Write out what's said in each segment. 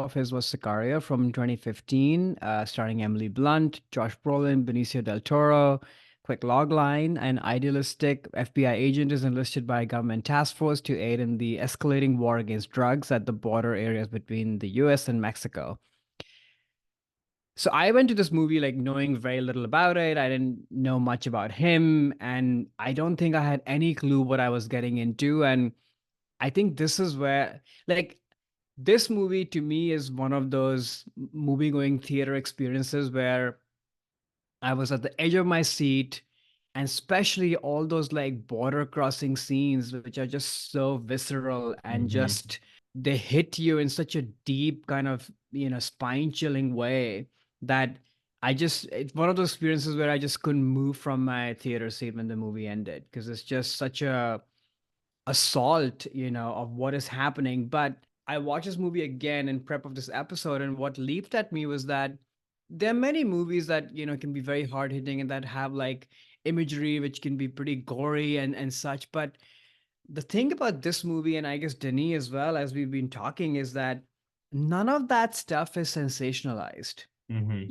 of his was Sicario from 2015, starring Emily Blunt, Josh Brolin, Benicio del Toro. Quick logline: an idealistic FBI agent is enlisted by a government task force to aid in the escalating war against drugs at the border areas between the US and Mexico. So I went to this movie like knowing very little about it. I didn't know much about him, and I don't think I had any clue what I was getting into. And I think this is where, like, this movie to me is one of those movie going theater experiences where I was at the edge of my seat, and especially all those like border crossing scenes, which are just so visceral and Hmm. just they hit you in such a deep kind of, spine chilling way that it's one of those experiences where I just couldn't move from my theater seat when the movie ended because it's just such a assault, of what is happening. But I watched this movie again in prep of this episode, and what leaped at me was that there are many movies that, can be very hard hitting and that have like imagery which can be pretty gory and such. But the thing about this movie, and I guess Denis as well, as we've been talking, is that none of that stuff is sensationalized. Hmm.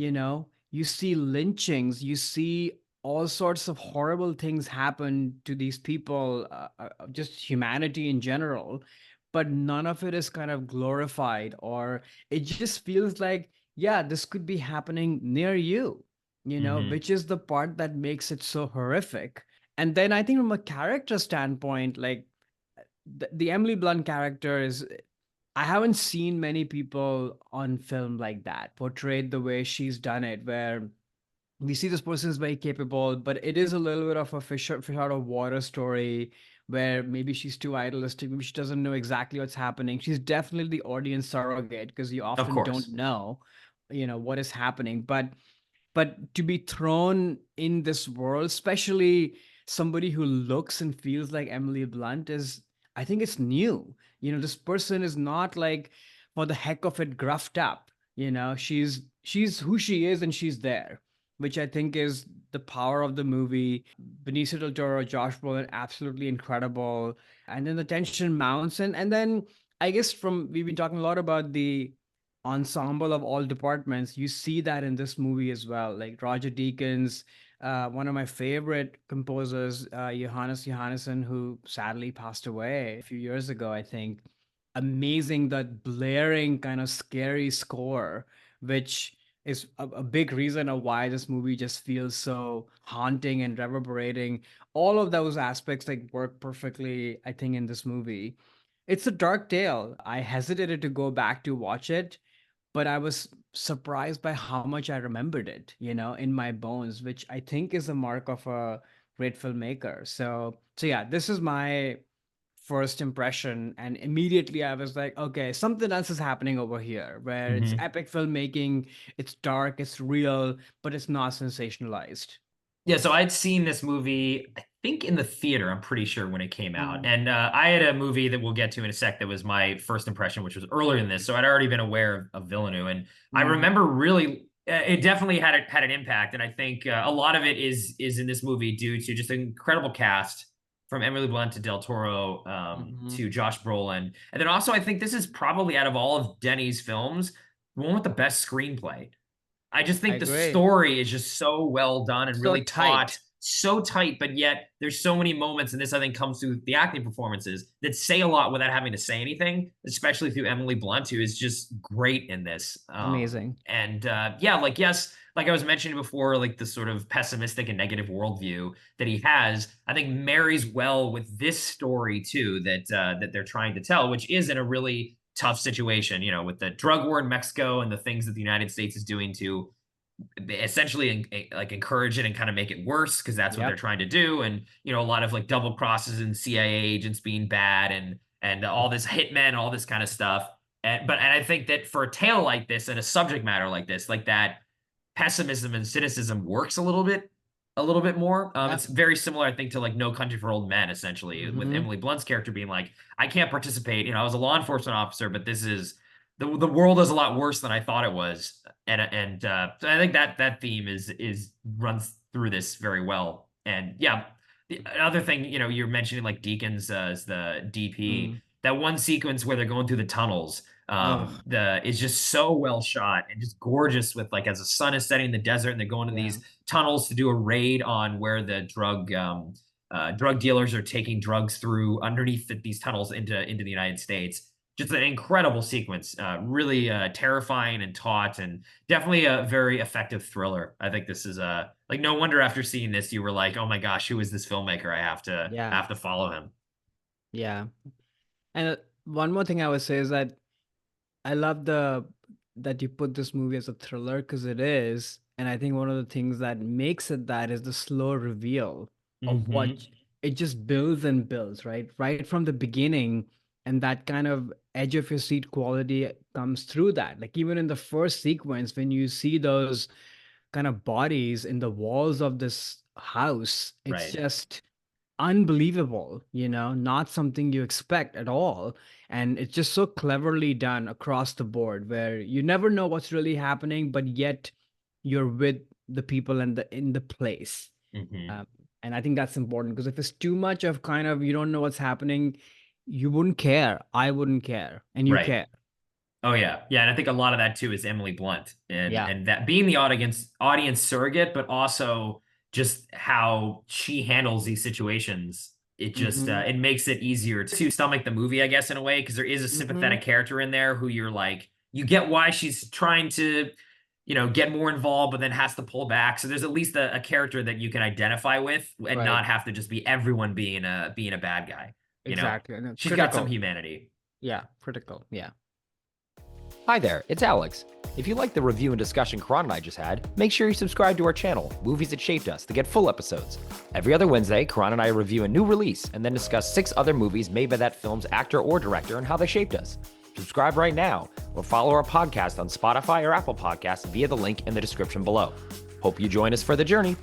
You see lynchings, you see all sorts of horrible things happen to these people, just humanity in general, but none of it is kind of glorified, or it just feels like, yeah, this could be happening near you, Hmm. which is the part that makes it so horrific. And then I think from a character standpoint, like the Emily Blunt character is, I haven't seen many people on film like that portrayed the way she's done it, where we see this person is very capable, but it is a little bit of a fish out of water story where maybe she's too idealistic, maybe she doesn't know exactly what's happening. She's definitely the audience surrogate because you Of often don't course. know, what is happening. But to be thrown in this world, especially somebody who looks and feels like Emily Blunt, is, I think it's new. This person is not like for the heck of it gruffed up. She's who she is and she's there, which I think is the power of the movie. Benicio del Toro, Josh Brolin, absolutely incredible. And then the tension mounts, and then I guess from we've been talking a lot about the ensemble of all departments. You see that in this movie as well. Like Roger Deakins, one of my favorite composers, Johannes Johannesson, who sadly passed away a few years ago, I think. Amazing, that blaring kind of scary score, which is a big reason of why this movie just feels so haunting and reverberating. All of those aspects like work perfectly, I think, in this movie. It's a dark tale. I hesitated to go back to watch it, but I was surprised by how much I remembered it, in my bones, which I think is a mark of a great filmmaker. So yeah, this is my first impression, and immediately I was like, okay, something else is happening over here, where it's Hmm. epic filmmaking, it's dark, it's real, but it's not sensationalized. Yeah, so I'd seen this movie, I think in the theater, I'm pretty sure when it came out. Mm, And I had a movie that we'll get to in a sec that was my first impression, which was earlier than this. So I'd already been aware of Villeneuve. And I mm, remember really, it definitely had an impact. And I think a lot of it is in this movie due to just an incredible cast from Emily Blunt to Del Toro mhm. to Josh Brolin. And then also, I think this is probably out of all of Denny's films, the one with the best screenplay. I just I think the agree. story is just so well done and So really taut, tight. so tight, but yet there's so many moments, and this I think comes through the acting performances that say a lot without having to say anything, especially through Emily Blunt, who is just great in this. Amazing. And yeah, like yes, like I was mentioning before, like the sort of pessimistic and negative worldview that he has, I think marries well with this story too that they're trying to tell, which is in a really tough situation, with the drug war in Mexico and the things that the United States is doing to essentially like encourage it and kind of make it worse because that's what they're Yep. trying to do. And a lot of like double crosses and CIA agents being bad and all this hitmen, all this kind of stuff. And I think that for a tale like this and a subject matter like this, like that pessimism and cynicism works a little bit more. Yeah. It's very similar, I think, to like No Country for Old Men, essentially, with Hmm. Emily Blunt's character being like, I can't participate. I was a law enforcement officer, but this is the world is a lot worse than I thought it was. And so I think that theme is runs through this very well. And yeah, the other thing, you're mentioning like Deakins as the DP, Mm. that one sequence where they're going through the tunnels. Oh, The is just so well shot and just gorgeous with like as the sun is setting in the desert and they're going to yeah. these tunnels to do a raid on where the drug dealers are taking drugs through underneath these tunnels into the United States. Just an incredible sequence, really terrifying and taut, and definitely a very effective thriller. I think this is like no wonder after seeing this you were like, oh my gosh, who is this filmmaker? I Yeah. have to follow him. Yeah. And one more thing I would say is that I love the that you put this movie as a thriller because it is. And I think one of the things that makes it that is the slow reveal of what Hmm. it just builds and builds, right? Right from the beginning. And that kind of edge of your seat quality comes through that. Like even in the first sequence, when you see those kind of bodies in the walls of this house, it's Right. just unbelievable, not something you expect at all. And it's just so cleverly done across the board where you never know what's really happening, but yet you're with the people and in the place. Hmm. Um, and I think that's important because if it's too much of kind of you don't know what's happening, you wouldn't care. I wouldn't care. And you Right. care. Oh yeah, yeah, and I think a lot of that too is Emily Blunt, and Yeah. and that being the audience surrogate, but also just how she handles these situations. It just Mm-hmm. it makes it easier to stomach the movie, I guess, in a way, because there is a Mm-hmm. sympathetic character in there who you're like, you get why she's trying to, get more involved, but then has to pull back. So there's at least a character that you can identify with and Right. not have to just be everyone being a bad guy. You know, Exactly. And she's got some critical. humanity. Yeah. Critical. Yeah. Hi there, it's Alex. If you like the review and discussion Karan and I just had, make sure you subscribe to our channel, Movies That Shaped Us, to get full episodes. Every other Wednesday, Karan and I review a new release and then discuss 6 other movies made by that film's actor or director and how they shaped us. Subscribe right now or follow our podcast on Spotify or Apple Podcasts via the link in the description below. Hope you join us for the journey.